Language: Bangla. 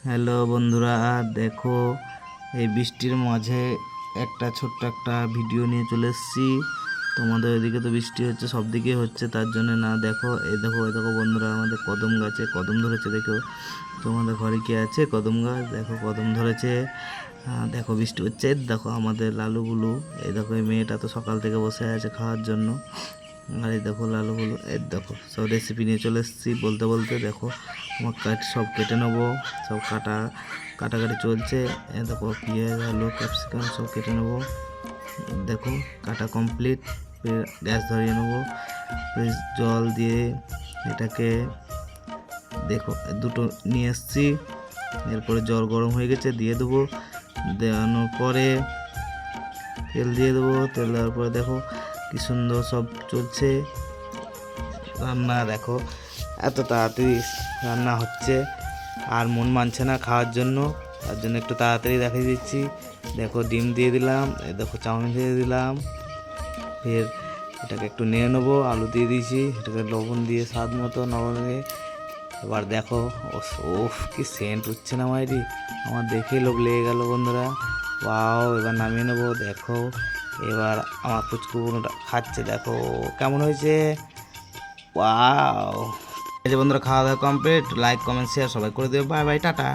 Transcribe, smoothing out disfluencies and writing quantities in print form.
হ্যালো বন্ধুরা, দেখো এই বৃষ্টির মাঝে একটা ছোট্ট একটা ভিডিও নিয়ে চলে এসেছি। তোমাদের ওইদিকে তো বৃষ্টি হচ্ছে, সব দিকে হচ্ছে, তার জন্য না। দেখো এই দেখো বন্ধুরা, আমাদের কদম গাছে কদম ধরেছে। দেখো তোমাদের ঘরে কি আছে? কদম গাছ। দেখো কদম ধরেছে। দেখো বৃষ্টি হচ্ছে। দেখো আমাদের লালুগুলো, এই দেখো এই মেয়েটা তো সকাল থেকে বসে আছে খাওয়ার জন্য। আর এই দেখো লালুগুলো, এই দেখো সব রেসিপি নিয়ে চলে এসেছি। বলতে বলতে দেখো আমার সব কেটে নেবো, সব কাটাকাটি চলছে। এই দেখো পেঁয়াজ, আলু, ক্যাপসিকাম সব কেটে নেবো। দেখো কাটা কমপ্লিট। গ্যাস ধরিয়ে নেবো, জল দিয়ে এটাকে দেখো দুটো নিয়ে এসছি। এরপরে জল গরম হয়ে গেছে, দিয়ে দেবো। দেওয়ানোর পরে তেল দিয়ে দেবো। তেল দেওয়ার পরে দেখো কি সুন্দর সব চলছে রান্না। দেখো এত তাড়াতাড়ি রান্না হচ্ছে, আর মন মানছে না খাওয়ার জন্য, তার জন্য একটু তাড়াতাড়ি দেখিয়ে দিচ্ছি। দেখো ডিম দিয়ে দিলাম, দেখো চাউমিন দিয়ে দিলাম। ফের এটাকে একটু নিয়ে নেবো, আলু দিয়ে দিয়েছি, এটাকে লবণ দিয়ে স্বাদ মতো লবণ দিয়ে। এবার দেখো ওফ কি সেন্ট উঠছে না মাইরি, আমার দেখেই লোভ লেগে গেল বন্ধুরা। ওয়াও, এবার নামিয়ে নেবো। দেখো এবার আমার পুচকু বোনটা খাচ্ছে, দেখো কেমন হয়েছে। ওয়াও, এই যে বন্ধুরা খাওয়া দাওয়া কমপ্লিট। লাইক কমেন্ট শেয়ার সবাই করে দেবে। Bye bye, tata.